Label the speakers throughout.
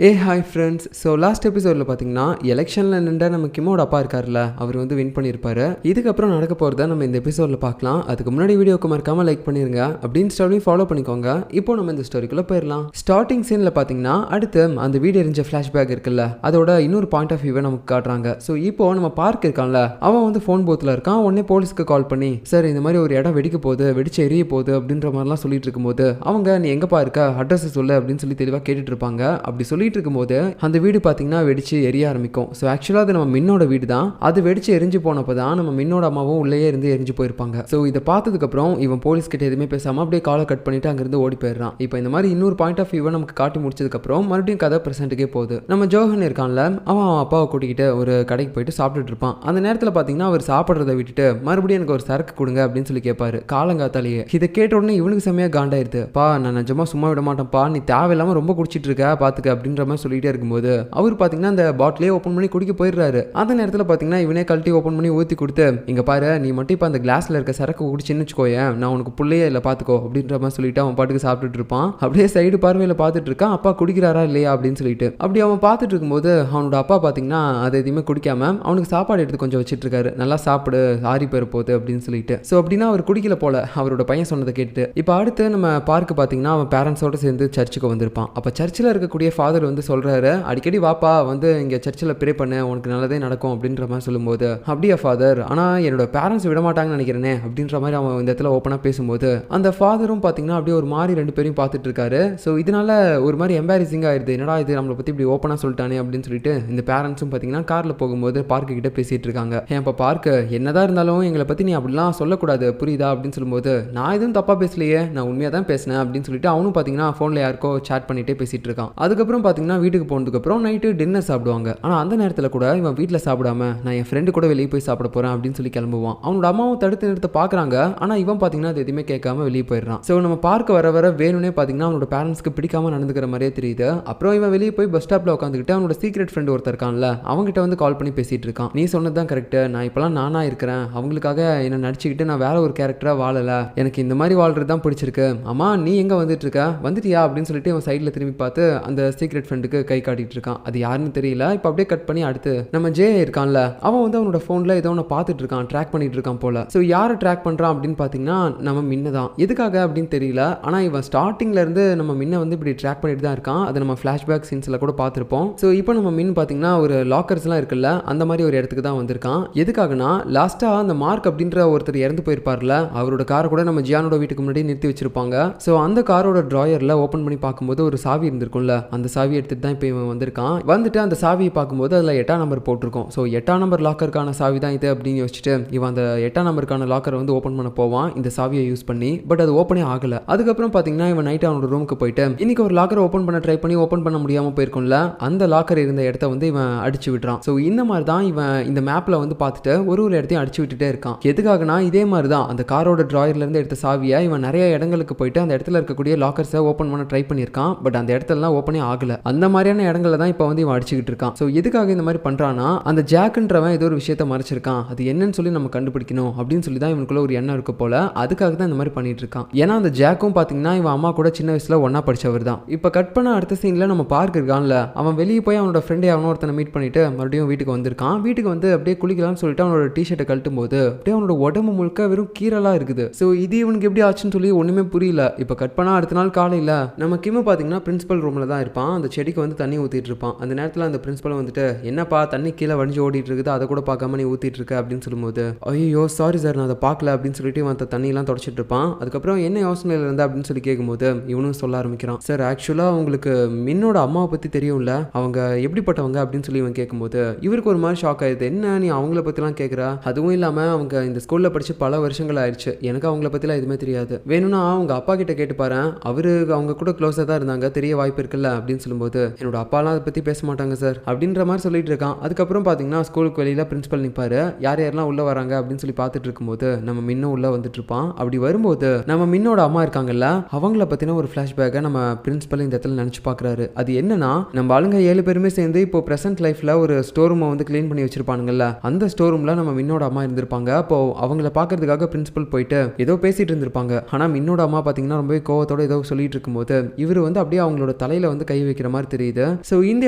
Speaker 1: Hi friends. So last எபிசோடில் பார்த்தீங்கன்னா எலெக்ஷனில் நின்ற நம்ம கிம்மோட அப்பா இருக்கார்ல, அவர் வந்து வின் பண்ணியிருப்பாரு. இதுக்கப்புறம் நடக்க போகிறத நம்ம இந்த எபிசோடில் பார்க்கலாம். அதுக்கு முன்னாடி வீடியோக்கு மறக்காமல் லைக் பண்ணிருங்க, அப்படின்னு ஸ்டோரியும் ஃபாலோ பண்ணிக்கோங்க. இப்போ நம்ம இந்த ஸ்டோரிக்குள்ளே போயிடலாம். ஸ்டார்டிங் சீனில் பார்த்தீங்கன்னா அடுத்து அந்த வீடு எரிஞ்ச ஃப்ளாஷ்பேக் இருக்குல்ல, அதோட இன்னொரு பாயிண்ட் ஆஃப் வியூவை நமக்கு காட்டுறாங்க. ஸோ இப்போ நம்ம பார்க் இருக்கான்ல, அவன் வந்து ஃபோன் பூத்தில் இருக்கான். உடனே போலீஸ்க்கு கால் பண்ணி, சார் இந்த மாதிரி ஒரு இடம் வெடிக்க போகுது, வெடிச்சு எரிய போகுது அப்படின்ற மாதிரிலாம் சொல்லிட்டு இருக்கும்போது, அவங்க நீ எங்கப்பா இருக்க, அட்ரஸ் சொல்லு அப்படின்னு சொல்லி தெளிவாக கேட்டுட்டு இருப்பாங்க. அப்படி சொல்லிட்டு இருக்கும்போது அந்த வீடு பார்த்தீங்கன்னா வெடிச்சு எரிய ஆரம்பிக்கும். ஸோ ஆக்சுவலாக அது நம்ம மின்னோட வீடு தான். அது வெடிச்சு எரிஞ்சு போனப்போ தான் நம்ம மின்னோட அம்மாவும் உள்ளே இருந்து எரிஞ்சு போயிருப்பாங்க. ஸோ இதை பார்த்ததுக்கப்புறம் இவன் போலீஸ் கிட்ட எதுவுமே பேசாமல் அப்படியே காலை கட் பண்ணிட்டு அங்கிருந்து ஓடி போயிடுறான். இப்போ இந்த மாதிரி இன்னொரு பாயிண்ட் ஆஃப் வியூவை நமக்கு காட்டி முடிச்சதுக்கப்புறம் மறுபடியும் கதை பிரசன்ட்டுக்கே போகுது. நம்ம ஜோஹன் இருக்கான்ல, அவன் அப்பாவை கூட்டிக்கிட்டு ஒரு கடைக்கு போயிட்டு சாப்பிட்டுட்டு இருப்பான். அந்த நேரத்தில் பார்த்தீங்கன்னா அவர் சாப்பிட்றதை விட்டுட்டு மறுபடியும் எனக்கு ஒரு சரக்கு கொடுங்க அப்படின்னு சொல்லி கேட்பாரு காலங்காத்தாலேயே. இதை கேட்ட உடனே இவனுக்கு செம்மையாக காண்டாயிருது. பா நான் நிஜமா சும்மா விட மாட்டேன்ப்பா, நீ தேவையில்லாமல் ரொம்ப குடிச்சிட்டு இருக்க பார்த்துக்க அப்படின்ற மாதிரி சொல்லிட்டே இருக்கும்போது அவர் பார்த்தீங்கன்னா அந்த பாட்டிலே ஓப்பன் பண்ணி குடிக்க போயிடுறாரு. அந்த நேரத்தில் பார்த்தீங்கன்னா இவனே கழட்டி ஓப்பன் பண்ணி ஊற்றி கொடுத்து, இங்கே பாரு நீ மட்டும் இப்போ அந்த கிளாஸில் இருக்க சரக்கு குடிச்சுன்னு வச்சுக்கோயேன், நான் உனக்கு புள்ளையே இல்லை பார்த்துக்கோ அப்படின்ற மாதிரி சொல்லிட்டு அவன் பாட்டுக்கு சாப்பிட்டுட்டு இருப்பான். அப்படியே சைடு பார்வையில் பார்த்துட்டு இருக்கான், அப்பா குடிக்கிறாரா இல்லையா அப்படின்னு சொல்லிட்டு. அப்படி அவன் பார்த்துட்டு இருக்கும்போது அவனோட அப்பா பார்த்தீங்கன்னா அதை எதுவுமே குடிக்காம அவனுக்கு சாப்பாடு எடுத்து கொஞ்சம் வச்சுட்டு இருக்காரு. நல்லா சாப்பிடு, ஆறி போயிட போகுது அப்படின்னு சொல்லிட்டு. ஸோ அப்படின்னா அவர் குடிக்கல போல அவரோட பையன் சொன்னதை கேட்டு. இப்போ அடுத்து நம்ம பார்க்க பார்த்தீங்கன்னா அவன் பேரண்ட்ஸோட சேர்ந்து சர்ச்சுக்கு வந்திருப்பான். அப்போ சர்ச்சில் இருக்கக்கூடிய ஃபாதர் வந்து சொல்றாரு, அடிக்கடி வாப்பா வந்து இங்கே சர்ச்சில் ப்ரே பண்ண, உனக்கு நல்லதே நடக்கும் அப்படின்ற மாதிரி சொல்லும்போது, அப்படியா ஃபாதர், ஆனால் என்னோட பேரண்ட்ஸ் விட மாட்டாங்கன்னு நினைக்கிறேனே அப்படின்ற மாதிரி அவன் இந்த இடத்துல ஓப்பனாக பேசும்போது அந்த ஃபாதரும் பார்த்தீங்கன்னா அப்படியே ஒரு மாதிரி ரெண்டு பேரையும் பார்த்துட்டு இருக்காரு. ஸோ இதனால ஒரு மாதிரி எம்பாரசிங் ஆயிடுது, என்னடா இது நம்மளை பற்றி இப்படி ஓப்பனாக சொல்லிட்டானே அப்படின்னு சொல்லிட்டு இந்த பேரண்ட்ஸும் பார்த்தீங்கன்னா காரில் போகும்போது பார்க்கு கிட்ட பேசிட்டு இருக்காங்க. ஏன் இப்போ பார்க்கு என்னதான் இருந்தாலும் எங்களை பற்றி நீ அப்படிலாம் சொல்லக்கூடாது புரியுதா அப்படின்னு சொல்லும்போது, நான் எதுவும் தப்பாக பேசலையே, நான் உண்மையாக தான் பேசினேன் அப்படின்னு சொல்லிட்டு அவனும் பார்த்தீங்கன்னா ஃபோனில் யாருக்கோ சேட் பண்ணிட்டே பேசிட்டு இருக்கான். அதுக்கப்புறம் பார்த்தீங்கன்னா வீட்டுக்கு போனதுக்கப்புறம் நைட்டு டின்னர் சாப்பிடுவாங்க. ஆனால் அந்த நேரத்தில் கூட இவன் வீட்டில் சாப்பிடாம நான் என் ஃப்ரெண்டு கூட வெளியே போய் சாப்பிட போகிறேன் அப்படின்னு சொல்லி கிளம்புவான். அவனோட அம்மாவும் தடுத்து நிறுத்த பார்க்குறாங்க. ஆனால் இவன் பார்த்தீங்கன்னா அது எதுவுமே கேட்காம வெளியே போயிடுறான். ஸோ நம்ம பார்க்க வர வர வேணும்னே பார்த்தீங்கன்னா அவனோட பேரண்ட்ஸ்க்கு பிடிக்காம நடந்துக்கிற மாதிரியே தெரியுது. அப்புறம் இவன் வெளியே போய் பஸ் ஸ்டாப்பில் உட்காந்துக்கிட்டு அவனோட சீக்ரெட் ஃப்ரெண்டு ஒருத்தர் இருக்கான்ல, அவங்ககிட்ட வந்து கால் பண்ணி பேசிட்டு இருக்கான். நீ சொன்னது தான் கரெக்டு, நான் இப்போலாம் நானாக இருக்கிறேன், அவங்களுக்காக என்னை நடிச்சுக்கிட்டு நான் வேற ஒரு கேரக்டராக வாழலை, எனக்கு இந்த மாதிரி வாழ்றது தான் பிடிச்சிருக்கு. அம்மா நீ எங்கே வந்துட்டு இருக்க, வந்துட்டியா அப்படின்னு சொல்லிட்டு அவன் சைடில் திரும்பி பார்த்து அந்த சீக்ரெட் ஃப்ரெண்டுக்கு கை காட்டிட்டு இருக்கான். அது யாருன்னு தெரியல. இப்போ அப்படியே கட் பண்ணி அடுத்து நம்ம ஜே இருக்கான்ல, அவன் வந்து அவனோட ஃபோனில் ஏதோ ஒன்று பார்த்துட்டு இருக்கான், ட்ராக் பண்ணிட்டு இருக்கான் போல. ஸோ யாரை ட்ராக் பண்ணுறான் அப்படின்னு பார்த்தீங்கன்னா நம்ம மின்ன தான். எதுக்காக அப்படின்னு தெரியல, ஆனால் இவன் ஸ்டார்டிங்ல இருந்து நம்ம மின்ன வந்து இப்படி ட்ராக் பண்ணிட்டு தான் இருக்கான். அதை நம்ம ஃப்ளாஷ்பேக் சீன்ஸில் கூட பார்த்துருப்போம். ஸோ இப்போ நம்ம மின் பார்த்தீங்கன்னா ஒரு லாக்கர்ஸ்லாம் இருக்குல்ல, அந்த மாதிரி ஒரு இடத்துக்கு தான் வந்திருக்கான். எதுக்காகனா லாஸ்ட்டாக அந்த மார்க் அப்படின்ற ஒருத்தர் இறந்து போயிருப்பார்ல, அவரோட காரை கூட நம்ம ஜியானோட வீட்டுக்கு முன்னாடி நிறுத்தி வச்சிருப்பாங்க. ஸோ அந்த காரோட ட்ராயரில் ஓப்பன் பண்ணி பார்க்கும்போது ஒரு சாவி இருந்திருக்கும்ல, அந்த சாவி எடுத்துட்டு தான் இப்போ இவன் வந்திருக்கான். வந்துட்டு அந்த சாவியை பார்க்கும்போது அதில் 8ஆம் நம்பர் போட்டிருக்கோம். ஸோ 8ஆம் நம்பர் லாக்கருக்கான சாவி தான் இது அப்படின்னு யோசிச்சுட்டு இவன் அந்த 8ஆம் நம்பருக்கான லாக்கரை வந்து ஓப்பன் பண்ண போவான் இந்த சாவியை யூஸ் பண்ணி. பட் அது ஓப்பனே ஆகலை. அதுக்கப்புறம் பார்த்தீங்கன்னா இவன் நைட்டு அவனோட ரூமுக்கு போயிட்டு இன்னைக்கு ஒரு லாக்கரை ஓப்பன் பண்ண ட்ரை பண்ணி ஓப்பன் பண்ண முடியாமல் போயிருக்கும்ல, அந்த லாக்கர் இருந்த இடத்த வந்து இவன் அடிச்சு விடுறான். ஸோ இந்த மாதிரி தான் இவன் இந்த மேப்பில் வந்து பார்த்துட்டு ஒரு இடத்தையும் அடிச்சு விட்டுட்டே இருக்கான். எதுக்காகனா இதே மாதிரி தான் அந்த காரோட ட்ராயர்லேருந்து எடுத்த சாவியை இவன் நிறைய இடங்களுக்கு போயிட்டு அந்த இடத்துல இருக்கக்கூடிய லாக்கர்ஸை ஓப்பன் பண்ண ட்ரை பண்ணியிருக்கான். பட் அந்த இடத்துலலாம் ஓப்பனே ஆகலை. அந்த மாதிரியான இடங்கள்ல தான் இப்போ வந்து இவன் அடிச்சுக்கிட்டு இருக்கான். ஸோ எதுக்காக இந்த மாதிரி பண்ணுறான்னா, அந்த ஜாக்குன்றவன் ஏதோ ஒரு விஷயத்த மறைச்சிருக்கான், அது என்னன்னு சொல்லி நம்ம கண்டுபிடிக்கணும் அப்படின்னு சொல்லி தான் இவனுக்குள்ள ஒரு எண்ணம் இருக்கு போல. அதுக்காக தான் இந்த மாதிரி பண்ணிட்டு இருக்கான். ஏன்னா அந்த ஜாக்கும் பார்த்தீங்கன்னா இவன் அம்மா கூட சின்ன வயசுல ஒன்னா படிச்சவர் தான். இப்போ கட் பண்ண அடுத்த சீன்ல நம்ம பார்க் இருக்கான்ல, அவன் வெளியே போய் அவனோட ஃப்ரெண்டை அவனோ ஒருத்தனை மீட் பண்ணிட்டு மறுபடியும் வீட்டுக்கு வந்திருக்கான். வீட்டுக்கு வந்து அப்படியே குளிக்கலாம்னு சொல்லிட்டு அவனோட டிஷர்ட்டை கழட்டும் போது அப்படியே அவனோட உடம்பு முழுக்க வெறும் கீரலா இருக்குது. ஸோ இது இவனுக்கு எப்படி ஆச்சுன்னு சொல்லி ஒண்ணுமே புரியல. இப்போ கட் பண்ணா அடுத்த நாள் காலையில நம்ம கிம்மு பார்த்தீங்கன்னா பிரின்சிபல் ரூம்ல தான் இருப்பான். அந்த செடிக்கு வந்து தண்ணி ஊத்திட்டு இருப்பான். அந்த நேரத்தில் அந்த பிரின்சிபல் வந்துட்டு, என்னப்பா தண்ணி கீழே வடிஞ்சு ஓடிட்டு இருக்குது, அதை கூட பார்க்காம நீ ஊத்திட்டு இருக்க அப்படின்னு சொல்லும்போது, ஐயோ சாரி சார் நான் அதை பார்க்கல அப்படின்னு சொல்லிட்டு இவன் தண்ணியெல்லாம் தொடச்சிட்டு இருப்பான். அதுக்கப்புறம் என்ன யோசனையில் இருந்தா அப்படின்னு சொல்லி கேட்கும்போது இவனும் சொல்ல ஆரம்பிக்கிறான், சார் ஆக்சுவலாக உங்களுக்கு மின்னோட அம்மாவை பற்றி தெரியும்ல, அவங்க எப்படிப்பட்டவங்க அப்படின்னு சொல்லி இவன் கேட்கும்போது இவருக்கு ஒரு மாதிரி ஷாக் ஆயிடுது. என்ன நீ அவங்கள பற்றிலாம் கேட்குறா, அதுவும் இல்லாமல் அவங்க இந்த ஸ்கூலில் படித்து பல வருஷங்கள் ஆயிடுச்சு, எனக்கு அவங்கள பற்றிலாம் எதுவுமே தெரியாது, வேணும்னா அவங்க அப்பா கிட்ட கேட்டு பாரு, அவரு அவங்க கூட க்ளோஸாக தான் இருந்தாங்க, தெரிய வாய்ப்பு இருக்குல்ல அப்படின்னு சொல்லும்போது, என்னோட அப்பாலாம் அதை பற்றி பேச மாட்டாங்க சார் அப்படின்ற மாதிரி சொல்லிட்டு இருக்கான். அதுக்கப்புறம் பார்த்தீங்கன்னா ஸ்கூலுக்கு வெளியில் பிரின்சிபல் நிற்பாரு. யார் யாரெல்லாம் உள்ளே வராங்க அப்படின்னு சொல்லி பார்த்துட்டு இருக்கும்போது நம்ம மின்னும் உள்ளே வந்துட்டு இருப்பான். அப்படி வரும்போது நம்ம மின்னோட அம்மா இருக்காங்கல்ல, அவங்கள பற்றின ஒரு ஃப்ளாஷ்பேக்கை நம்ம பிரின்சிபல் இந்த இடத்துல நினச்சி பார்க்குறாரு. அது என்னன்னா, நம்ம ஆளுங்க 7 பேருமே சேர்ந்து இப்போ ப்ரெசென்ட் லைஃப்பில் ஒரு ஸ்டோர் ரூமை வந்து க்ளீன் பண்ணி வச்சிருப்பானுங்கல்ல, அந்த ஸ்டோர் ரூமில் நம்ம மின்னோட அம்மா இருந்திருப்பாங்க. அப்போ அவங்கள பார்க்கறதுக்காக பிரின்சிபல் போயிட்டு ஏதோ பேசிட்டு இருந்திருப்பாங்க. ஆனால் மின்னோட அம்மா பார்த்தீங்கன்னா ரொம்ப கோவத்தோட ஏதோ சொல்லிட்டு இருக்கும்போது இவர் வந்து அப்படியே அவங்களோட தலையில வந்து கை வைக்கிற மாதிரி தெரியுது. ஸோ இந்த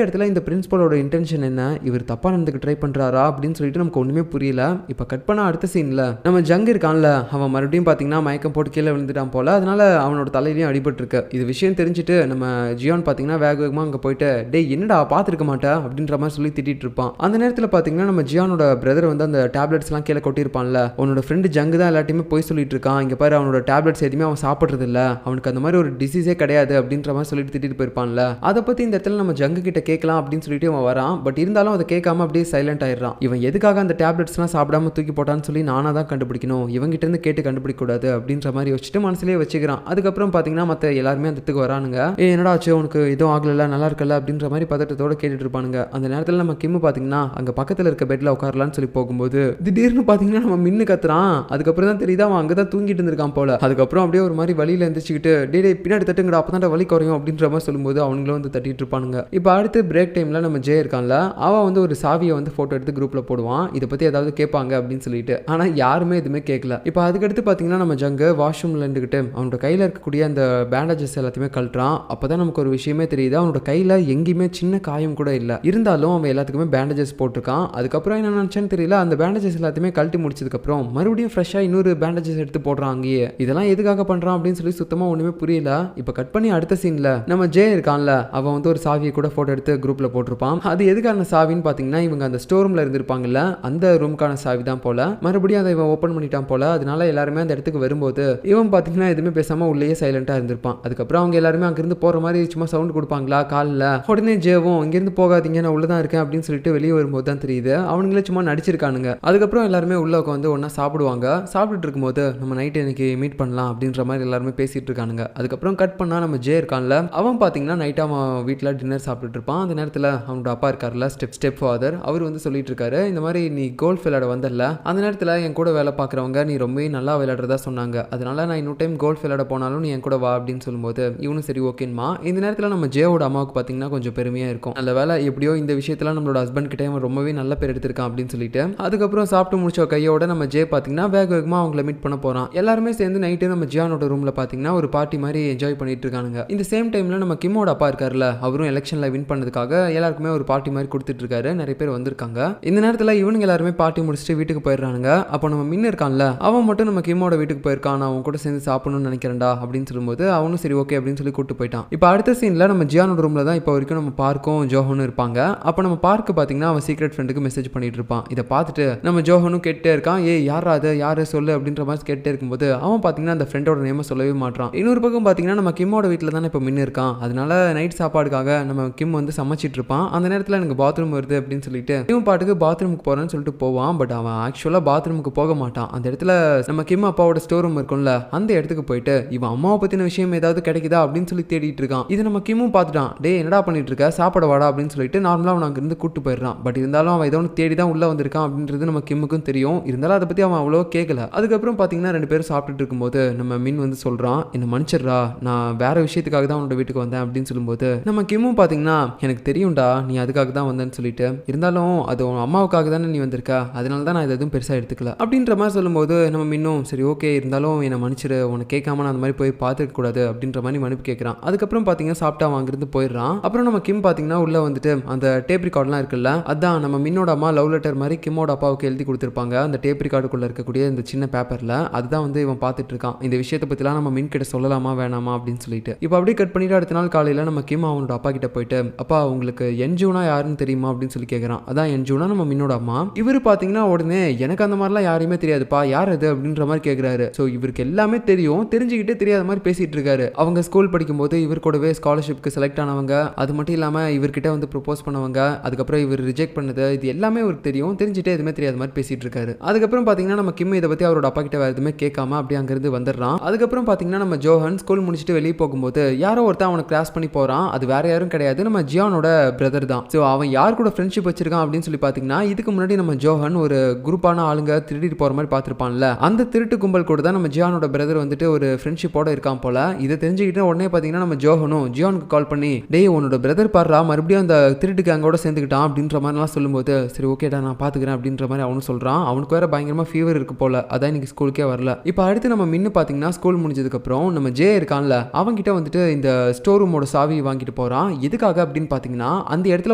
Speaker 1: இடத்துல இந்த பிரின்சிபலோட இன்டென்ஷன் என்ன, இவர் தப்பா நடந்துக்க ட்ரை பண்றாரா அப்படின்னு சொல்லிட்டு நமக்கு ஒண்ணுமே புரியல. இப்போ கட் பண்ண அடுத்த சீன்ல நம்ம ஜங் இருக்கான்ல, அவன் மறுபடியும் பாத்தீங்கன்னா மயக்கம் போட்டு கீழே விழுந்துட்டான் போல. அதனால அவனோட தலையிலையும் அடிபட்டு இருக்கு. இது விஷயம் தெரிஞ்சுட்டு நம்ம ஜியான் பாத்தீங்கன்னா வேகமா அங்க போயிட்டு டேய் என்னடா பாத்துருக்க மாட்டா அப்படின்ற மாதிரி சொல்லி திட்டிட்டு இருப்பான். அந்த நேரத்தில் பாத்தீங்கன்னா நம்ம ஜியானோட பிரதர் வந்து அந்த டேப்லெட்ஸ் எல்லாம் கீழே கொட்டிருப்பான்ல, உன்னோட ஃப்ரெண்டு ஜங்கு தான் எல்லாத்தையுமே போய் சொல்லிட்டு இருக்கான், இங்க பாரு அவனோட டேப்லெட்ஸ் எதுவுமே அவன் சாப்பிட்றது இல்ல, அவனுக்கு அந்த மாதிரி ஒரு டிசீஸே கிடையாது அப்படின்ற மாதிரி சொல்லிட்டு திட்டிட்டு போயிருப்பான்ல. அதை பத்தி இந்த இடத்துல நம்ம ஜங்கு கிட்ட கேட்கலாம் அப்படின்னு சொல்லிட்டு அவன் வரான். பட் இருந்தாலும் அதை கேட்காம அப்படியே சைலண்ட் ஆயிடுறான். இவன் எதுக்காக அந்த டேப்லெட்ஸ் எல்லாம் சாப்பிடாம தூக்கி போட்டான்னு சொல்லி நானா தான் கண்டுபிடிக்கணும், இவங்கிட்ட இருந்து கேட்டு கண்டுபிடிக்க கூடாது அப்படின்ற மாதிரி வச்சுட்டு மனசுலேயே வச்சுக்கிறான். அதுக்கப்புறம் பாத்தீங்கன்னா மத்த எல்லாருமே அந்த இடத்துக்கு வரானுங்க. என்னடா ஆச்சு உனக்கு எதுவும் ஆகல, நல்லா இருக்கல அப்படின்ற மாதிரி பதட்டத்தோட கேட்டுட்டு இருப்பானுங்க. அந்த நேரத்தில் நம்ம கிம்மு பாத்தீங்கன்னா அங்க பக்கத்துல இருக்க பெட்ல உட்காரலான்னு சொல்லி போகும்போது திடீர்னு பாத்தீங்கன்னா நம்ம மின்னு கத்துறான். அதுக்கப்புறம் தான் தெரியுது அவன் அங்கதான் தூங்கிட்டு இருந்திருக்கான் போல. அதுக்கப்புறம் அப்படியே ஒரு மாதிரி வழியில எந்திரிச்சுக்கிட்டு டே பின்னாடி தட்டுங்கடா அப்பதான் வலி குறையும் அப்படின்ற மாதிரி சொல்லும்போது அவங்களும் வந்து தட்டிட்டு இருப்பானுங்க. இப்போ அடுத்து பிரேக் டைம்ல நம்ம ஜே இருக்கான்ல, அவன் வந்து ஒரு சாவியை வந்து போட்டோ எடுத்து குரூப்ல போடுவான், இதை பத்தி ஏதாவது கேட்பாங்க அப்படின்னு சொல்லிட்டு. ஆனா யாருமே எதுவுமே கேட்கல. இப்போ அதுக்கடுத்து பாத்தீங்கன்னா நம்ம ஜங்கு வாஷ்ரூம்ல இருந்துகிட்டு அவனோட கையில இருக்கக்கூடிய அந்த பேண்டேஜஸ் எல்லாத்தையுமே கழட்டுறான். அப்பதான் நமக்கு ஒரு விஷயமே தெரியுது, அவனோட கையில எங்கேயுமே சின்ன காயம் கூட இல்ல, இருந்தாலும் அவன் எல்லாத்துக்குமே பேண்டேஜஸ் போட்டிருக்கான். அதுக்கப்புறம் என்ன நினைச்சான்னு தெரியல, அந்த பேண்டேஜஸ் எல்லாத்தையுமே கழட்டி முடிச்சதுக்கு அப்புறம் மறுபடியும் ஃப்ரெஷ்ஷா இன்னொரு பேண்டேஜஸ் எடுத்து போடுறான் அங்கேயே. இதெல்லாம் எதுக்காக பண்றான் அப்படின்னு சொல்லி சுத்தமா ஒண்ணுமே புரியல. இப்போ கட் பண்ணி அடுத்த சீன்ல நம்ம ஜே இருக்கான்ல, அவன் வந்து ஒரு சாவியை கூட போட்டோ எடுத்து குரூப்ல போட்டிருப்பான். அது எதுக்கான சாவின்னு பாத்தீங்கன்னா இவங்க அந்த ஸ்டோர் ரூம்ல இருந்திருப்பாங்கல்ல, அந்த ரூமுக்கான சாவி தான் போல. மறுபடியும் அதை இவன் ஓப்பன் பண்ணிட்டான் போல. அதனால எல்லாருமே அந்த இடத்துக்கு வரும்போது இவன் பாத்தீங்கன்னா எதுவுமே பேசாம உள்ளேயே சைலண்டா இருந்திருப்பான். அதுக்கப்புறம் அவங்க எல்லாருமே அங்கிருந்து போற மாதிரி சும்மா சவுண்ட் கொடுப்பாங்களா காலில், உடனே ஜேவும் இங்கிருந்து போகாதீங்க நான் உள்ளதான் இருக்கேன் அப்படின்னு சொல்லிட்டு வெளியே வரும்போது தான் தெரியுது அவனுங்களே சும்மா நடிச்சிருக்கானுங்க. அதுக்கப்புறம் எல்லாருமே உள்ள உட்காந்து ஒன்னா சாப்பிடுவாங்க. சாப்பிட்டுட்டு இருக்கும்போது நம்ம நைட் இன்னைக்கு மீட் பண்ணலாம் அப்படின்ற மாதிரி எல்லாருமே பேசிட்டு இருக்கானுங்க. அதுக்கப்புறம் கட் பண்ணா நம்ம ஜே இருக்கான்ல, அவன் பாத்தீங்கன்னா நைட் அவன் வீட்டில் டின்னர் சாப்பிட்டுட்டு இருப்பான். அந்த நேரத்தில் அவனோட அப்பா இருக்காருல்ல, ஸ்டெப் ஃபாதர், அவர் வந்து சொல்லிட்டு இருக்காரு, இந்த மாதிரி நீ கோல்ஃப் விளையாட வந்தல, அந்த நேரத்தில் என் கூட வேலை பார்க்குறவங்க நீ ரொம்ப நல்லா விளையாடுறதா சொன்னாங்க, அதனால நான் இன்னொரு டைம் கோல்ஃப் விளையாட போனாலும் நீ என் கூட வா அப்படின்னு சொல்லும்போது இவனும் சரி ஓகேன்மா. இந்த நேரத்தில் நம்ம ஜேவோட அம்மாவுக்கு பார்த்தீங்கன்னா கொஞ்சம் பெருமையாக இருக்கும், நல்ல வேலை எப்படியோ இந்த விஷயத்தில் நம்மளோட ஹஸ்பண்ட் கிட்டே அவன் ரொம்பவே நல்ல பேர் எடுத்திருக்கான் அப்படின்னு சொல்லிட்டு. அதுக்கப்புறம் சாப்பிட்டு முடிச்ச கையோட நம்ம ஜே பார்த்தீங்கன்னா வேகமாக அவங்கள மீட் பண்ண போகிறான். எல்லாருமே சேர்ந்து நைட்டு நம்ம ஜியானோட ரூமில் பார்த்தீங்கன்னா ஒரு பார்ட்டி மாதிரி என்ஜாய் பண்ணிட்டு இருக்கானுங்க. இந்த சேம் டைமில் நம்ம கிம்மோட அப்பா இருக்காருல்ல, அவரும் எலெக்ஷனில் வின் பண்ணதுக்காக எல்லாருக்குமே ஒரு பார்ட்டி மாதிரி கொடுத்துட்டு இருக்காரு. நிறைய பேர் வந்திருக்காங்க. இந்த நேரத்தில் இவனுங்க எல்லாருமே பார்ட்டி முடிச்சுட்டு வீட்டுக்கு போயிடுறானுங்க. அப்போ நம்ம மின்னு இருக்கான்ல, அவன் மட்டும் நம்ம கிம்மோட வீட்டுக்கு போயிருக்கான், அவன் கூட சேர்ந்து சாப்பிடணும்னு நினைக்கிறேன்டா அப்படின்னு சொல்லும்போது அவனும் சரி ஓகே அப்படின்னு சொல்லி கூப்பிட்டு போயிட்டான். இப்போ அடுத்த சீனில் நம்ம ஜியானோட ரூமில் தான் இப்போ வரைக்கும் நம்ம பார்க்கும் ஜோஹனும் இருப்பாங்க. அப்போ நம்ம பார்க்க பார்த்தீங்கன்னா அவன் சீக்ரெட் ஃப்ரெண்டுக்கு மெசேஜ் பண்ணிட்டு இருப்பான். இதை பார்த்துட்டு நம்ம ஜோஹனும் கேட்டே இருக்கான், யாரா அது யாரு சொல்லு அப்படின்ற மாதிரி கேட்டே இருக்கும்போது அவன் பார்த்தீங்கன்னா அந்த ஃப்ரெண்டோட நேமை சொல்லவே மாட்டான். இன்னொரு பக்கம் பார்த்தீங்கன்னா நம்ம கிம்மோட வீட்டில் தானே இப்போ மின்னு இருக்கான், அதனால நைட் சாப்பாடுக்காக நம்ம கிம் வந்து சமைச்சிட்டு இருப்பான். அந்த நேரத்தில் எனக்கு பாத்ரூம் வருது அப்படின்னு சொல்லிட்டு இவன் பாட்டுக்கு பாத்ரூமுக்கு போறேன்னு சொல்லிட்டு போவான். பட் அவன் ஆக்சுவலாக பாத்ரூமுக்கு போக மாட்டான். அந்த இடத்துல நம்ம கிம் அப்பாவோட ஸ்டோர் ரூம் இருக்கும்ல, அந்த இடத்துக்கு போயிட்டு இவன் அம்மாவை பத்தின விஷயம் ஏதாவது கிடைக்குதா அப்படின்னு சொல்லி தேடிட்டு இருக்கான். இது நம்ம கிம்மும் பார்த்துட்டான். டே என்னடா பண்ணிட்டு இருக்க, சாப்பாடு வாடா அப்படின்னு சொல்லிட்டு நார்மலாக அவன் அங்கிருந்து கூட்டு போயிடுறான். பட் இருந்தாலும் அவன் ஏதோ ஒன்று தேடி தான் உள்ள வந்திருக்கான் அப்படின்றது நம்ம கிம்முக்கும் தெரியும். இருந்தாலும் அதை பத்தி அவன் அவ்வளோ கேட்கல. அதுக்கப்புறம் பார்த்தீங்கன்னா ரெண்டு பேரும் சாப்பிட்டுட்டு இருக்கும்போது நம்ம மின் வந்து சொல்றான், என்ன மன்னிச்சிடுறா, நான் வேற விஷயத்துக்காக தான் உன்னோட வீட்டுக்கு வந்தேன் அப்படின்னு சொல்லும்போது நம்ம கிம்மும் பார்த்தீங்கன்னா எனக்கு தெரியும்டா நீ அதுக்காக தான் வந்தேன்னு சொல்லிட்டு, இருந்தாலும் அது உன் அம்மாவுக்காக தானே நீ வந்திருக்க, அதனால தான் நான் இது எதுவும் பெருசாக எடுத்துக்கல அப்படின்ற மாதிரி சொல்லும்போது நம்ம மின்னும் சரி ஓகே இருந்தாலும் என்னை மன்னிச்சிரு, உனக்கு கேட்காம நான் அந்த மாதிரி போய் பார்த்துக்க கூடாது அப்படின்ற மாதிரி மன்னிப்பு கேட்குறான். அதுக்கப்புறம் பார்த்தீங்கன்னா சாப்பிட்டா வாங்கிருந்து போயிடுறான். அப்புறம் நம்ம கிம் பார்த்தீங்கன்னா உள்ள வந்துட்டு அந்த டேப் ரெக்கார்ட்லாம் இருக்குல்ல, அதான் நம்ம மின்னோட அம்மா லவ் லெட்டர் மாதிரி கிம்மோட அப்பாவுக்கு எழுதி கொடுத்துருப்பாங்க அந்த டேப் ரெக்கார்டுக்குள்ள இருக்கக்கூடிய இந்த சின்ன பேப்பர்ல, அதுதான் வந்து இவன் பார்த்துட்டு இருக்கான். இந்த விஷயத்தை பத்திலாம் நம்ம மின் கிட்ட சொல்லலாமா வேணாமா அப்படின்னு சொல்லிட்டு இப்போ அப்படியே கட் பண்ணிட்டு அடுத்த நாள் காலையில நம்ம கிம் அவனோட அப்பா கிட்ட போயிட்டு, அப்பா உங்களுக்கு என்ஜூனா யாருன்னு தெரியுமா அப்படின்னு சொல்லி கேட்கறான். அதான் என்ஜூனா நம்ம மின்னோட அம்மா. இவரு பாத்தீங்கன்னா உடனே எனக்கு அந்த மாதிரிலாம் யாரையுமே தெரியாதுப்பா, யார் அது அப்படின்ற மாதிரி கேட்கிறாரு. ஸோ இவருக்கு எல்லாமே தெரியும், தெரிஞ்சுக்கிட்டே தெரியாத மாதிரி பேசிட்டு இருக்காரு. அவங்க ஸ்கூல் படிக்கும்போது இவர் கூடவே ஸ்காலர்ஷிப்க்கு செலக்ட் ஆனவங்க, அது மட்டும் இல்லாம இவர்கிட்ட வந்து ப்ரொபோஸ் பண்ணவங்க, அதுக்கப்புறம் இவர் ரிஜெக்ட் பண்ணது, இது எல்லாமே இவருக்கு தெரியும். தெரிஞ்சுட்டே எதுவுமே தெரியாத மாதிரி பேசிட்டு இருக்காரு. அதுக்கப்புறம் பாத்தீங்கன்னா நம்ம கிம் இதை பத்தி அவரோட அப்பா கிட்ட வேற எதுவுமே கேட்காம அப்படியே அங்கிருந்து வந்துடுறான். அதுக்கப்புறம் பாத்தீங்கன்னா நம்ம ஜோஹன் ஸ்கூல் முடிச்சுட்டு வெளியே போகும்போது யாரோ ஒருத்தன் அவனை கிராஸ் பண்ணி போறான். அது வேற யாரும் கிடையாது, நம்ம ஜியானோட பிரதர் தான். ஸோ அவன் யார் கூட ஃப்ரெண்ட்ஷிப் வச்சிருக்கான் அப்படின்னு சொல்லி பாத்தீங்கன்னா இதுக்கு முன்னாடி நம்ம ஜோஹன் ஒரு குரூப்பான ஆளுங்க திருடிட்டு போற மாதிரி பார்த்திருப்பான்ல, அந்த திருட்டு கும்பல் கூட தான் நம்ம ஜியானோட பிரதர் வந்துட்டு ஒரு ஃப்ரெண்ட்ஷிப்போட இருக்கான் போல. இதை தெரிஞ்சுக்கிட்டு உடனே பாத்தீங்கன்னா நம்ம ஜோஹனும் ஜியானுக்கு கால் பண்ணி டேய் உன்னோட பிரதர் பாடுறா மறுபடியும் அந்த திருட்டு கேங்கோட சேர்ந்துக்கிட்டான் அப்படின்ற மாதிரிலாம் சொல்லும்போது சரி ஓகேடா நான் பாத்துக்கிறேன் அப்படின்ற மாதிரி அவனும் சொல்றான். அவனுக்கு வேற பயங்கரமா ஃபீவர் இருக்கு போல, அதான் இன்னைக்கு ஸ்கூலுக்கே வரல. இப்போ அடுத்து நம்ம மின்னு பாத்தீங்கன்னா ஸ்கூல் முடிஞ்சதுக்கு அப்புறம் நம்ம ஜே இருக்கான்ல, அவன்கிட்ட வந்துட்டு இந்த ஸ்டோர் ரூமோட சாவி வாங்கி வாங்கிட்டு போறான். எதுக்காக அப்படின்னு பாத்தீங்கன்னா அந்த இடத்துல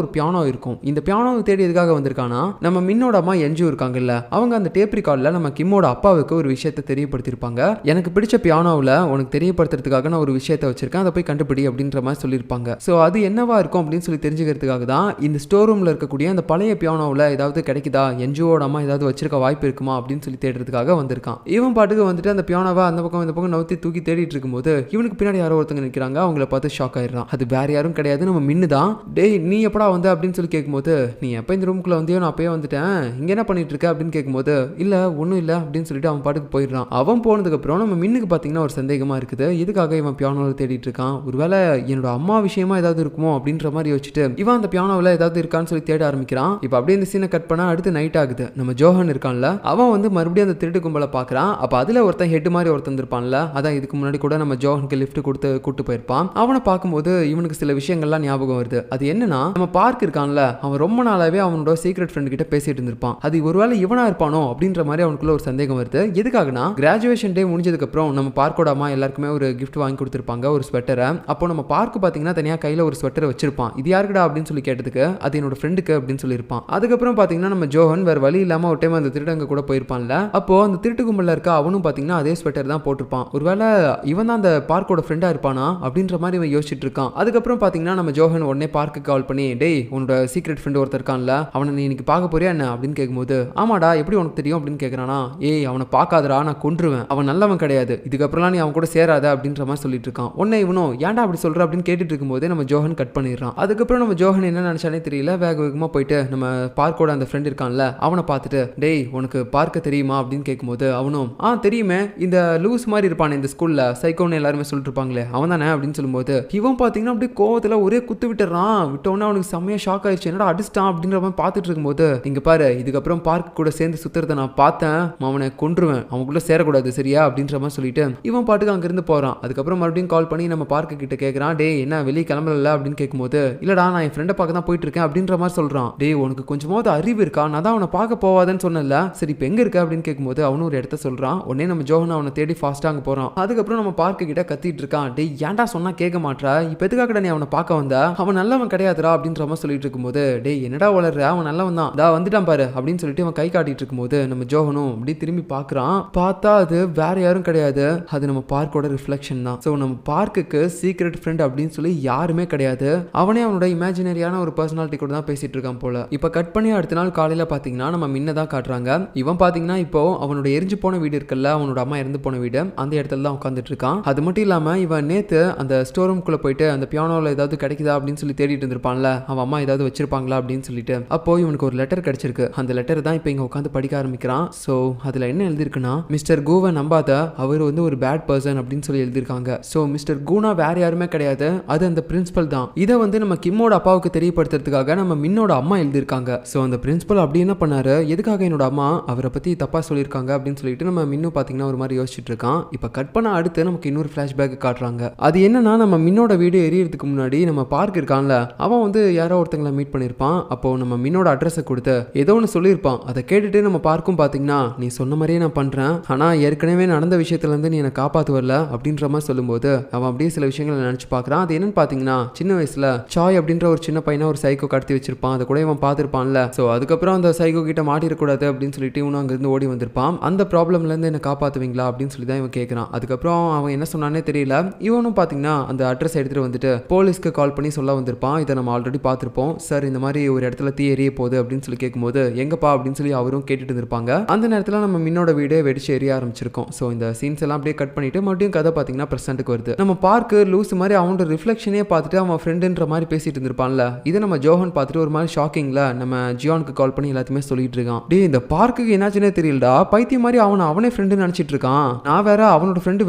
Speaker 1: ஒரு பியானோ இருக்கும். இந்த பியானோவை தேடி எதுக்காக வந்திருக்கானா, நம்ம மின்னோட அம்மா என்ஜி இருக்காங்கல்ல, அவங்க அந்த டேப் ரெக்கார்ட்ல நம்ம கிம்மோட அப்பாவுக்கு ஒரு விஷயத்தை தெரியப்படுத்திருப்பாங்க. எனக்கு பிடிச்ச பியானோவில் உனக்கு தெரியப்படுத்துறதுக்காக நான் ஒரு விஷயத்தை வச்சிருக்கேன், அதை போய் கண்டுபிடி அப்படின்ற மாதிரி சொல்லியிருப்பாங்க. ஸோ அது என்னவா இருக்கும் அப்படின்னு சொல்லி தெரிஞ்சுக்கிறதுக்காக தான் இந்த ஸ்டோர் ரூம்ல இருக்கக்கூடிய அந்த பழைய பியானோவில் ஏதாவது கிடைக்குதா, என்ஜிஓட அம்மா ஏதாவது வச்சிருக்க வாய்ப்பு இருக்குமா அப்படின்னு சொல்லி தேடுறதுக்காக வந்திருக்கான். இவன் பாட்டுக்கு வந்துட்டு அந்த பியானோவை அந்த பக்கம் இந்த பக்கம் நவுத்தி தூக்கி தேடிட்டு இருக்கும்போது இவனுக்கு பின்னாடி யாரோ ஒருத்தங்க நிற்கிறாங்க. அவங்கள பார்த்து ஷாக் ஆயிடுறான். அது வேற யாரும் கிடையாது, நம்ம மின்னு தான். டேய் நீ எப்படா வந்து அப்படின்னு சொல்லி கேட்கும்போது, நீ எப்போ இந்த ரூமுக்குள்ள வந்தியோ நான் அப்பயே வந்துட்டேன், இங்க என்ன பண்ணிட்டு இருக்க அப்படின்னு கேட்கும்போது, இல்ல ஒன்றும் இல்லை அப்படின்னு சொல்லிட்டு அவன் பாட்டுக்கு போயிடுறான். அவன் போனதுக்கு அப்புறம் நம்ம மின்னுக்கு பார்த்தீங்கன்னா ஒரு சந்தேகமா இருக்குது. எதுக்காக இவன் பியானோவில் தேடிட்டு இருக்கான், ஒருவேளை என்னோட அம்மா விஷயமா ஏதாவது இருக்குமோ அப்படின்ற மாதிரி யோசிச்சுட்டு இவன் அந்த பியானோவில் ஏதாவது இருக்கான்னு சொல்லி தேட ஆரம்பிக்கிறான். இப்போ அப்படியே இந்த சீனை கட் பண்ணா அடுத்து நைட் ஆகுது. நம்ம ஜோஹன் இருக்கான்ல, அவன் வந்து மறுபடியும் அந்த திருட்டு கும்பலை பார்க்குறான். அப்போ அதில் ஒருத்தன் ஹெட் மாதிரி ஒருத்தன் இருப்பான்ல, அதான் இதுக்கு முன்னாடி கூட நம்ம ஜோஹனுக்கு லிஃப்ட் கொடுத்து கூட்டு போயிருப்பான். அவனை பார்க்கும்போது இவனுக்கு சில விஷயங்கள்லாம் ஞாபகம் வருது. அது என்னன்னா, நம்ம பார்க் இருக்கான்ல, அவன் ரொம்ப நாளாவே அவனோட சீக்ரெட் ஃப்ரெண்ட் கிட்ட பேசிட்டு இருந்திருப்பான். அது ஒருவேளை இவனா இருப்பானோ அப்படின்ற மாதிரி அவனுக்குள்ள ஒரு சந்தேகம் வருது. எதுக்காகனா, கிராஜுவேஷன் டே முடிஞ்சதுக்கு அப்புறம் நம்ம பார்க்கோட அம்மா எல்லாருக்குமே ஒரு கிஃப்ட் வாங்கி கொடுத்திருப்பாங்க, ஒரு ஸ்வெட்டரை. அப்போ நம்ம பார்க் பாத்தீங்கன்னா தனியா கையில ஒரு ஸ்வெட்டரை வச்சிருப்பான். இது யாருக்குடா அப்படின்னு சொல்லி கேட்டதுக்கு அது என்னோட ஃப்ரெண்டுக்கு அப்படின்னு சொல்லியிருப்பான். அதுக்கப்புறம் பாத்தீங்கன்னா நம்ம ஜோஹன் வேற வழி இல்லாம ஒரு டைம் அந்த திருடங்க கூட போயிருப்பான்ல, அப்போ அந்த திருட்டு கும்பல்ல இருக்க அவனும் பாத்தீங்கன்னா அதே ஸ்வெட்டர் தான் போட்டிருப்பான். ஒருவேளை இவன் தான் அந்த பார்க்கோட ஃப்ரெண்டா இருப்பானா அப்படின்ற மாதிரி இவன் யோசிச்சுட்டு இருக்கான். அதுக்கப்புறம் பாத்தீங்கன்னா நம்ம ஜோஹன் உடனே பார்க்கு கால் பண்ணி, டேய் உன்னோட சீக்ரெட் ஃப்ரெண்ட் ஒருத்தர் இருக்கான்ல, அவனை நீ இன்னைக்கு பார்க்க போறியா என்ன அப்படின்னு கேட்கும்போது, ஆமாடா எப்படி உனக்கு தெரியும் அப்படின்னு கேட்கறானா. ஏய் அவனை பார்க்காதடா, நான் கொன்றுவேன், அவன் நல்லவன் கிடையாது, இதுக்கப்புறம் நீ அவன் கூட சேராத அப்படின்ற மாதிரி சொல்லிட்டு இருக்கான். உடனே இவனும் ஏன்டா அப்படி சொல்ற அப்படின்னு கேட்டுட்டு இருக்கும்போதே நம்ம ஜோஹன் கட் பண்ணிடுறான். அதுக்கப்புறம் நம்ம ஜோஹன் என்ன நினைச்சானே தெரியல, வேக வேகமா போயிட்டு நம்ம பார்க்கோட அந்த ஃப்ரெண்ட் இருக்கான்ல அவனை பார்த்துட்டு, டேய் உனக்கு பார்க்க தெரியுமா அப்படின்னு கேட்கும்போது அவனும் தெரியுமே, இந்த லூஸ் மாதிரி இருப்பானே இந்த ஸ்கூல்ல சைக்கோன்னு எல்லாருமே சொல்லிட்டு இருப்பாங்களே அவன் தானே அப்படின்னு சொல்லும்போது இவன் பார்த்தீங்கன்னா அப்படியே கோவத்தில் ஒரே குத்து விட்டுறான். விட்டோன்னா அவனுக்கு செம்மையா ஷாக் ஆயிடுச்சு, என்னடா அடிச்சிட்டான் அப்படின்ற மாதிரி பார்த்துட்டு இருக்கும்போது, இங்க பாரு இதுக்கப்புறம் பார்க் கூட சேர்ந்து சுத்துறதை நான் பார்த்தேன், அவனை கொன்றுவேன், அவனுக்குள்ள சேரக்கூடாது சரியா அப்படின்ற மாதிரி சொல்லிட்டு இவன் பாட்டுக்கு அங்கிருந்து போறான். அதுக்கப்புறம் மறுபடியும் கால் பண்ணி நம்ம பார்க்க கிட்ட கேட்கறான், டே என்ன வெளியே கிளம்பல அப்படின்னு கேட்கும்போது, இல்லடா நான் என் ஃப்ரெண்டை பார்க்க தான் போயிட்டு இருக்கேன் அப்படின்ற மாதிரி சொல்றான். டே உனக்கு கொஞ்சமாவது அறிவு இருக்கா, நான் தான் அவனை பார்க்க போவாதன்னு சொன்னல, சரி இப்போ எங்க இருக்க அப்படின்னு கேட்கும்போது அவனும் ஒரு இடத்த சொல்றான். உடனே நம்ம ஜோஹன் அவனை தேடி ஃபாஸ்டா அங்க போறான். அதுக்கப்புறம் நம்ம பார்க்க கிட்ட கத்திட்டு இருக்கான், டே ஏன்டா சொன்னா கேட்க மாட்டா, இப்போ எதுக்காக நீ அவனை பார்க்க வந்தா, அவன் நல்லவன் கிடையாதுடா அப்படின்ற மாதிரி சொல்லிட்டு இருக்கும்போது, டே என்னடா வளர்ற, அவன் நல்லவன் தான், தா வந்துட்டான் பாரு அப்படின்னு சொல்லிட்டு அவன் கை காட்டிட்டு இருக்கும்போது நம்ம ஜோஹனும் அப்படி திரும்பி பார்க்கறான். பார்த்தா அது வேற யாரும் கிடையாது, அது நம்ம பார்க்கோட ரிஃப்ளெக்ஷன் தான். ஸோ நம்ம பார்க்குக்கு சீக்ரெட் ஃப்ரெண்ட் அப்படின்னு சொல்லி யாருமே கிடையாது, அவனே அவனோட இமேஜினரியான ஒரு பர்சனாலிட்டி கூட தான் பேசிட்டு இருக்கான் போல. இப்போ கட் பண்ணி அடுத்த நாள் காலையில பாத்தீங்கன்னா நம்ம மின்ன தான் காட்டுறாங்க. இவன் பாத்தீங்கன்னா இப்போ அவனோட எரிஞ்சு போன வீடு இருக்குல்ல, அவனோட அம்மா இறந்து போன வீடு, அந்த இடத்துல தான் உட்காந்துட்டு இருக்கான். அது மட்டும் இல்லாம இவன் நேத்து அந்த ஸ்டோர் ரூம்குள்ள போயிட்டு அந்த பியானோல ஏதாவது கிடைக்குதா அப்படின்னு சொல்லி தேடிட்டு இருந்திருப்பான்ல, அவன் அம்மா ஏதாவது வச்சிருப்பாங்களா அப்படின்னு சொல்லிட்டு, அப்போ இவனுக்கு ஒரு லெட்டர் கிடைச்சிருக்கு. அந்த லெட்டர் தான் இப்போ இங்க உட்காந்து படிக்க ஆரம்பிக்கிறான். ஸோ அதுல என்ன எழுதிருக்குன்னா, மிஸ்டர் கூவை நம்பாத, அவர் வந்து ஒரு பேட் பர்சன் அப்படின்னு சொல்லி எழுதிருக்காங்க. ஸோ மிஸ்டர் கூனா வேற யாருமே கிடையாது, அது அந்த பிரின்சிபல் தான். இதை வந்து நம்ம கிம்மோட அப்பாவுக்கு தெரியப்படுத்துறதுக்காக நம்ம மின்னோட அம்மா எழுதிருக்காங்க. ஸோ அந்த பிரின்சிபல் அப்படி என்ன பண்ணாரு, எதுக்காக என்னோட அம்மா அவரை பத்தி தப்பா சொல்லியிருக்காங்க அப்படின்னு சொல்லிட்டு நம்ம மின்னு பாத்தீங்கன்னா ஒரு மாதிரி யோசிச்சுட்டு இருக்கான். இப்போ கட் பண்ண அடுத்து நமக்கு இன்னொரு ஃபிளாஷ்பேக் காட்டுறாங்க. அது என்னன்னா, நம்ம மின்னோட வீடு எரியறதுக்கு முன்னாடி நம்ம பார்க் இருக்கான்ல, அவன் வந்து யாரோ ஒருத்தங்களை மீட் பண்ணியிருப்பான். அப்போ நம்ம மின்னோட அட்ரஸை கொடுத்து ஏதோ ஒன்று சொல்லியிருப்பான். அதை கேட்டுட்டு நம்ம பார்க்கும் பாத்தீங்கன்னா, நீ சொன்ன மாதிரியே நான் பண்றேன், ஆனா ஏற்கனவே நடந்த விஷயத்துல இருந்து நீ என்னை காப்பாத்து வரல அப்படின்ற மாதிரி சொல்லும்போது அவன் அப்படியே சில விஷயங்களை நினைச்சு பார்க்கறான். அது என்னன்னு பாத்தீங்கன்னா, சின்ன வயசுல சாய் அப்படின்ற ஒரு சின்ன பையனை ஒரு சைக்கோ கடத்தி வச்சிருப்பான், அதை கூட இவன் பார்த்திருப்பான்ல. ஸோ அதுக்கப்புறம் அந்த சைக்கோ கிட்ட மாட்டிடக்கூடாது அப்படின்னு சொல்லிட்டு இவனும் அங்கிருந்து ஓடி வந்திருப்பான். அந்த ப்ராப்ளம்ல இருந்து என்ன காப்பாத்துவீங்களா அப்படின்னு சொல்லி தான் இவன் கேட்கறான். அதுக்கப்புறம் அவன் என்ன சொன்னானே தெரியல. இவனும் பாத்தீங்கன்னா அந்த அட்ரஸ் எடுத்துட்டு வந்துட்டு போலீஸ்க்கு கால் பண்ணி சொல்ல வந்திருப்பான். இதை நம்ம ஆல்ரெடி பார்த்திருப்போம் சார், இந்த மாதிரி ஒரு இடத்துல தீ எரிய போகுது அப்படின்னு சொல்லி கேட்கும்போது, எங்கப்பா அப்படின்னு சொல்லி அவரும் கேட்டுட்டு இருப்பாங்க. அந்த நேரத்துல நம்ம மின்னோட வீடு வெடிச்சு எரிய ஆரம்பிச்சிருக்கோம். ஸோ இந்த சீன்ஸ் எல்லாம் அப்படியே கட் பண்ணிட்டு மறுபடியும் கதை பாத்தீங்கன்னா பிரசன்ட்டுக்கு வருது. நம்ம பார்க்கு லூஸ் மாதிரி அவனோட ரிஃப்ளெக்ஷனே பார்த்துட்டு அவன் ஃப்ரெண்டுன்ற மாதிரி பேசிட்டு இருந்திருப்பான்ல, இதை நம்ம ஜோஹன் பார்த்துட்டு ஒரு மாதிரி ஷாக்கிங்ல நம்ம ஜியானுக்கு கால் பண்ணி எல்லாத்தையுமே சொல்லிட்டு இருக்கான். டே இந்த பார்க்குக்கு என்னாச்சுன்னே தெரியலடா, பைத்தியம் மாதிரி அவனே ஃப்ரெண்டு நினைச்சிட்டு இருக்கான், நான் வேற அவனோட ஃப்ரெண்டு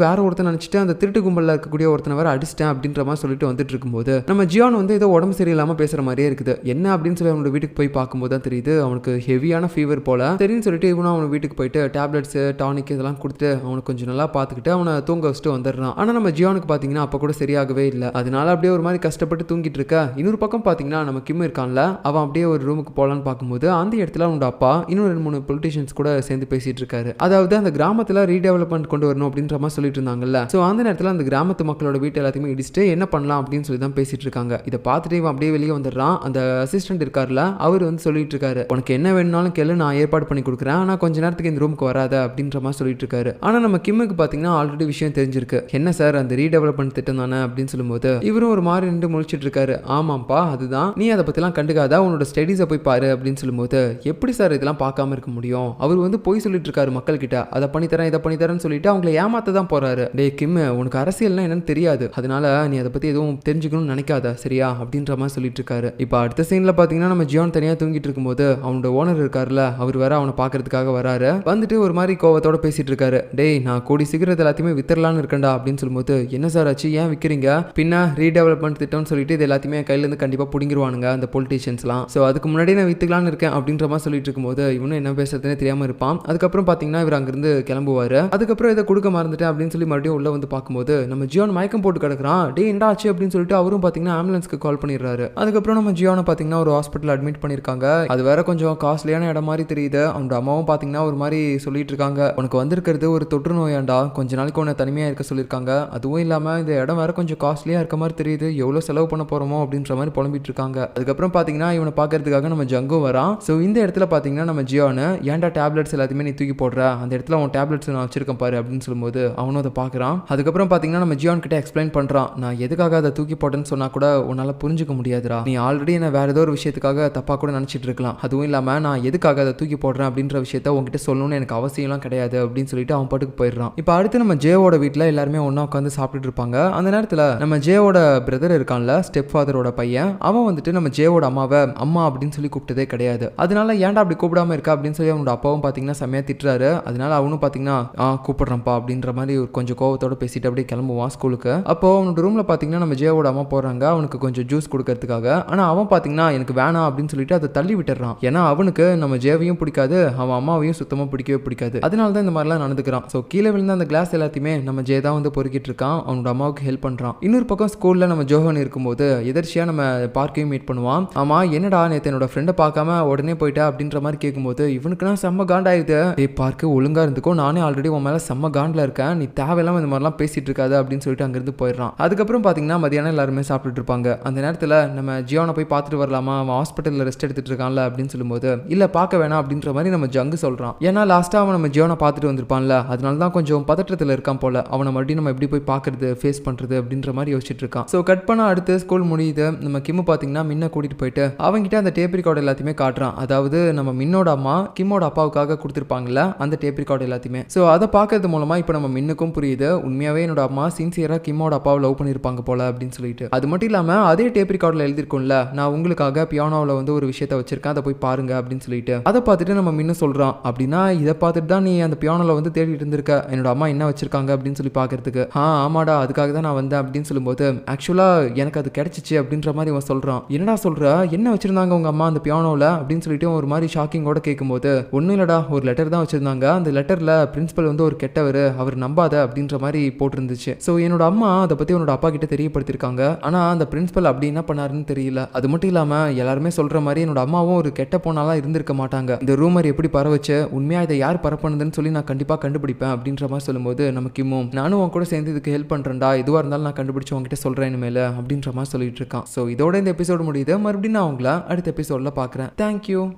Speaker 1: வேற ஒருத்தன் நினைச்சிட்டு அந்த திருட்டு கும்பல்ல இருக்கக்கூடிய ஒருத்தனை வேற அடிச்சிட்டேன் அப்படின்ற மாதிரி சொல்லிட்டு வந்துட்டு இருக்கும்போது நம்ம ஜியான் வந்து ஏதோ உடம்பு சரியில்லாம பேசுற மாதிரியே இருக்குது. என்ன அப்படின்னு சொல்லி அவனோட வீட்டுக்கு போய் பார்க்கும்போது தான் தெரியுது அவனுக்கு ஹெவியான ஃபீவர் போல. சரின்னு சொல்லிட்டு இவனும் அவன் வீட்டுக்கு போயிட்டு டேப்லெட்ஸ் டானிக் இதெல்லாம் கொடுத்து அவனுக்கு கொஞ்சம் நல்லா பார்த்துக்கிட்டு அவனை தூங்க வச்சுட்டு வந்துடுறான். ஆனா நம்ம ஜியானுக்கு பாத்தீங்கன்னா அப்ப கூட சரியாகவே இல்லை. அதனால அப்படியே ஒரு மாதிரி கஷ்டப்பட்டு தூங்கிட்டு இருக்க. இன்னொரு பக்கம் பாத்தீங்கன்னா நம்ம கிம் இருக்கான்ல, அவன் அப்படியே ஒரு ரூமுக்கு போலான்னு பார்க்கும்போது அந்த இடத்துல அவனோட அப்பா இன்னும் 2-3 பொலிட்டிஷியன்ஸ் கூட சேர்ந்து பேசிட்டு இருக்காரு. அதாவது அந்த கிராமத்துல ரீடெவலப்மெண்ட் கொண்டு வரணும் அப்படின்ற மாதிரி சொல்லிட்டு இருந்தாங்கல்ல. ஸோ அந்த நேரத்தில் அந்த கிராமத்து மக்களோட வீட்டு எல்லாத்தையுமே இடிச்சுட்டு என்ன பண்ணலாம் அப்படின்னு சொல்லி தான் பேசிட்டு இருக்காங்க. இதை பார்த்துட்டு இவன் அப்படியே வெளியே வந்துடுறான். அந்த அசிஸ்டன்ட் இருக்காருல, அவர் வந்து சொல்லிட்டு இருக்காரு, உனக்கு என்ன வேணும்னாலும் கேளு, நான் ஏற்பாடு பண்ணி கொடுக்குறேன், ஆனா கொஞ்ச நேரத்துக்கு இந்த ரூமுக்கு வராத அப்படின்ற மாதிரி சொல்லிட்டு இருக்காரு. ஆனா நம்ம கிம்முக்கு பாத்தீங்கன்னா ஆல்ரெடி விஷயம் தெரிஞ்சிருக்கு. என்ன சார் அந்த ரீடெவலப்மெண்ட் திட்டம் தானே அப்படின்னு சொல்லும்போது இவரும் ஒரு மாதிரி நின்று முழிச்சிட்டு இருக்காரு. ஆமாப்பா அதுதான், நீ அதை பத்திலாம் கண்டுக்காத, உன்னோட ஸ்டடீஸை போய் பாரு அப்படின்னு சொல்லும்போது எப்படி சார் இதெல்லாம் பார்க்காம இருக்க முடியும், அவர் வந்து போய் சொல்லிட்டு இருக்காரு மக்கள் கிட்ட, அதை பண்ணி தரேன் இதை பண்ணி தரேன்னு சொல்லிட்டு அவங்களை ஏமாத்த தான் போறாரு. டே கிம், உனக்கு அரசியல்னா என்னன்னு தெரியாது, அதனால நீ அதை பத்தி எதுவும் தெரிஞ்சுக்கணும்னு நினைக்காத சரியா அப்படின்ற மாதிரி சொல்லிட்டு இருக்காரு. இப்போ அடுத்த சீன்ல பாத்தீங்கன்னா நம்ம ஜியோன் தனியா தூங்கிட்டு இருக்கும்போது அவனோட ஓனர் இருக்காருல்ல, அவர் வேற அவனை பாக்குறதுக்காக வராரு. வந்துட்டு ஒரு மாதிரி கோவத்தோட பேசிட்டு இருக்காரு. டேய் நான் கூடி சீக்கிரத்தை எல்லாத்தையுமே வித்தரலான்னு இருக்கேன்டா அப்படின்னு சொல்லும்போது என்ன சார் ஆச்சு, ஏன் விற்கிறீங்க, பின்ன ரீடெவலப்மெண்ட் திட்டம்னு சொல்லிட்டு இது எல்லாத்தையுமே கையில இருந்து கண்டிப்பா புடிங்கிருவானுங்க அந்த பொலிட்டீஷியன்ஸ்லாம், ஸோ அதுக்கு முன்னாடி நான் வித்துக்கலான்னு இருக்கேன் அப்படின்ற மாதிரி சொல்லிட்டு இருக்கும்போது இவனும் என்ன பேசுறதுன்னு தெரியாம இருப்பான். அதுக்கப்புறம் பாத்தீங்கன்னா இவர் அங்கிருந்து கிளம்புவாரு. அதுக்கப்புறம் இதை கொடுக்க மறந்துட்டேன் அப்படின்னு சொல்லி மறுபடியும் உள்ள வந்து பார்க்கும்போது நம்ம ஜியோன் மயக்கம் போட்டு கிடக்குறான். டே என்ன ஆச்சு அப்படின்னு சொல்லிட்டு அவரும் பாத்தீங்கன்னா ஆம்புலன்ஸ்க்கு கால் பண்ணிடுறாரு. அதுக்கப்புறம் நம்ம ஜியோனை பாத்தீங்கன்னா ஒரு ஹாஸ்பிட்டல் அட்மிட் பண்ணிருக்காங்க. அது வேற கொஞ்சம் காஸ்ட்லியான இடம் மாதிரி தெரியுது. அவனோட அம்மாவும் பாத்தீங்கன்னா ஒரு மாதிரி சொல்லிட்டு இருக்காங்க, உனக்கு வந்திருக்கிறது ஒரு தொற்று நோயாண்டா, கொஞ்ச நாளைக்கு உன்னை தனிமையா இருக்க சொல்லியிருக்காங்க, அதுவும் இல்லாம இந்த இடம் வேற கொஞ்சம் காஸ்ட்லியா இருக்க மாதிரி தெரியுது, எவ்வளவு செலவு பண்ண போறோமோ அப்படின்ற மாதிரி புலம்பிட்டு இருக்காங்க. அதுக்கப்புறம் பாத்தீங்கன்னா இவனை பாக்குறதுக்காக நம்ம ஜங்கும் வரான். ஸோ இந்த இடத்துல பாத்தீங்கன்னா நம்ம ஜியோனு ஏன்டா டேப்லெட்ஸ் எல்லாத்தையுமே நீ தூக்கி போடுற, அந்த இடத்துல உன் டேப்லெட்ஸ் நான் வச்சிருக்கேன் பாரு அப்படின்னு சொல்லும்போது அவனும் அதை பாக்குறான். அதுக்கப்புறம் பாத்தீங்கன்னா நம்ம ஜியோன் கிட்ட எக்ஸ்பிளைன் பண்றான், நான் எதுக்காக அதை தூக்கி போட்டேன்னு சொன்னா கூட உன்னால புரிஞ்சுக்க முடியாதுடா, நீ ஆல்ரெடி என்ன வேற ஏதோ ஒரு விஷயத்துக்காக தப்பா கூட நினைச்சிட்டு இருக்கலாம், அதுவும் இல்லாம நான் எதுக்காக அதை தூக்கி போடுறேன் அப்படின்ற விஷயத்த உங்ககிட்ட சொல்லணும்னு எனக்கு அவசியம்லாம் கிடையாது அப்படின்னு சொல்லிட்டு அவன் பாட்டுக்கு போயிடுறான். இப்போ அடுத்து நம்ம ஜேவோட வீட்டில் எல்லாருமே ஒன்றா உட்காந்து சாப்பிட்டுட்டு இருப்பாங்க. அந்த நேரத்தில் நம்ம ஜேவோட பிரதர் இருக்கான்ல, ஸ்டெப் ஃபாதரோட பையன், அவன் வந்துட்டு நம்ம ஜேவோட அம்மாவை அம்மா அப்படின்னு சொல்லி கூப்பிட்டதே கிடையாது. அதனால ஏன்டா அப்படி கூப்பிடாம இருக்கா அப்படின்னு சொல்லி அவனோட அப்பாவும் பார்த்தீங்கன்னா செம்மையா திட்டுறாரு. அதனால அவனும் பார்த்தீங்கன்னா கூப்பிடுறான்ப்பா அப்படின்ற மாதிரி ஒரு கொஞ்சம் கோவத்தோட பேசிட்டு அப்படியே கிளம்புவான் ஸ்கூலுக்கு. அப்போ அவனோட ரூம்ல பார்த்தீங்கன்னா நம்ம ஜேவோட அம்மா போறாங்க அவனுக்கு கொஞ்சம் ஜூஸ் கொடுக்கறதுக்காக. ஆனால் அவன் பார்த்தீங்கன்னா எனக்கு வேணாம் அப்படின்னு சொல்லிட்டு அதை தள்ளி விட்டுறான். ஏன்னா அவனுக்கு நம்ம ஜேவையும் பிடிக்காது, அவன் அம்மாவையும் சுத்தமாக பிடிக்கவே பிடிக்காது. அதனால தான் இந்த மாதிரிலாம் நடந்துக்கிறான். ஸோ கீழே விழுந்த அந்த கிளாஸ் எல்லாத்தையுமே நம்ம ஜே தான் வந்து பொறுக்கிட்டு இருக்கான், அவனோட அம்மாவுக்கு ஹெல்ப் பண்ணுறான். இன்னொரு பக்கம் ஸ்கூலில் நம்ம ஜோஹன் இருக்கும்போது எதர்ச்சியாக நம்ம பார்க்கையும் மீட் பண்ணுவான். ஆமா என்னடா நேற்று என்னோட ஃப்ரெண்டை பார்க்காம உடனே போயிட்டா அப்படின்ற மாதிரி கேட்கும்போது இவனுக்குனா செம்ம காண்டாயிடுது. பார்க்க ஒழுங்கா இருந்துக்கோ, நானே ஆல்ரெடி உன் மேலே செம்ம காண்டில் இருக்கேன், நீ தேவையில்லாம இந்த மாதிரிலாம் பேசிட்டு இருக்காது அப்படின்னு சொல்லிட்டு அங்கிருந்து போயிடுறான். அதுக்கப்புறம் பார்த்தீங்கன்னா மதியானம் எல்லாருமே சாப்பிட்டுட்டு இருப்பாங்க. அந்த நேரத்தில் நம்ம ஜியோனை போய் பார்த்துட்டு வரலாமா, அவன் ஹாஸ்பிட்டலில் ரெஸ்ட் எடுத்துட்டு இருக்கான்ல அப்படின்னு சொல்லும்போது இல்லை பார்க்க வேணாம் அப்படின்ற மாதிரி நம்ம ஜங்கு சொல்கிறான். ஏன்னா லாஸ்ட்டாக அவன் நம்ம ஜியோனை பார்த்துட்டு வந்திருப்பான்ல, அதனால தான் கொஞ்சம் பதற்றத்தில் இருக்கான் போல, அவனை மறுபடியும் நம்ம எப்படி போய் பார்க்கறது ஃபேஸ் பண்ணுறது அப்படின்ற மாதிரி யோசிச்சுட்டு இருக்கான். ஸோ கட் பண்ண அடுத்து ஸ்கூல் முடியுது. நம்ம கிம்மு பார்த்தீங்கன்னா மின்ன கூட்டிகிட்டு போயிட்டு அவங்ககிட்ட அந்த டேப் ரெக்கார்டு எல்லாத்தையுமே காட்டுறான். அதாவது நம்ம மின்னோட அம்மா கிம்மோட அப்பாவுக்காக கொடுத்துருப்பாங்கல்ல அந்த டேப் ரெக்கார்டு எல்லாத்தையுமே. ஸோ அதை பார்க்கறது மூலமாக இப்போ நம்ம மின்னுக்கும் புரியுது உண்மையாகவே என்னோட அம்மா சின்சியராக கிம்மோட அப்பாவை லவ் பண்ணியிருப்பாங்க போல அப்படின்னு சொல்லிட்டு. அது மட்டும் இல்லாமல் அதே டேப் ரெக்கார்டில் எழுதிருக்கும்ல, நான் உங்களுக்காக பியானோவில் வந்து ஒரு விஷயத்தை வச்சிருக்கேன், அதை போய் பாருங்க அப்படின்னு சொல்லிட்டு. அதை பார்த்துட்டு நம்ம மின்னு சொல்கிறான், அப்படின்னா இதை பார்த்துட்டு தான் நீ அந்த பியானோவில் வந்து தேடிட்டு இருந்திருக்க என்னோட அம்மா என்ன வச்சிருக்காங்க அப்படின்னு சொல்லி பார்க்கறதுக்கு. ஆமாடா அதுக்காக தான் நான் வந்தேன் அப்படின்னு சொல்லும்போது ஆக்சுவலாக எனக்கு அது கிடைச்சிச்சு அப்படின்ற மாதிரி அவன் சொல்கிறான். என்னடா சொல்கிற, என்ன வச்சிருந்தாங்க உங்கள் அம்மா அந்த பியானோவில் அப்படின்னு சொல்லிட்டு ஒரு மாதிரி ஷாக்கிங்கோட கேட்கும்போது ஒன்றும் இல்லடா ஒரு லெட்டர் தான் வச்சிருந்தாங்க, அந்த லெட்டரில் பிரின்சிபல் வந்து ஒரு கெட்டவர், அவர் நம்பாத அப்படின்ற மாதிரி போட்டிருந்துச்சு. ஸோ என்னோட அம்மா அதை பற்றி உன்னோட அப்பா கிட்ட தெரியப்படுத்திருக்காங்க, ஆனால் அந்த பிரின்சிபல் அப்படி என்ன பண்ணாருன்னு தெரியல. அது மட்டும் இல்லாமல் எல்லாருமே சொல்கிற மாதிரி என்னோட அம்மாவும் ஒரு கெட்ட பொண்ணாலாம் இருந்திருக்க மாட்டாங்க, இந்த ரூமர் எப்படி பரவச்சு உண்மையாக இதை யார் பரப்புனதுன்னு சொல்லி நான் கண்டிப்பாக கண்டுபிடிப்பேன் அப்படின்ற மாதிரி சொல்லும்போது நமக்கு நானும் உன் கூட சேர்ந்து இதுக்கு ஹெல்ப் பண்ணுறேன்டா, எதுவாக இருந்தாலும் நான் கண்டுபிடிச்சு உங்ககிட்ட சொல்கிறேன் இனிமேல் அப்படின்ற மாதிரி சொல்லிட்டு இருக்கான். ஸோ இதோட இந்த எபிசோடு முடியுது. மறுபடியும் நான் உங்களை அடுத்த எபிசோடில் பார்க்குறேன். தேங்க்யூ.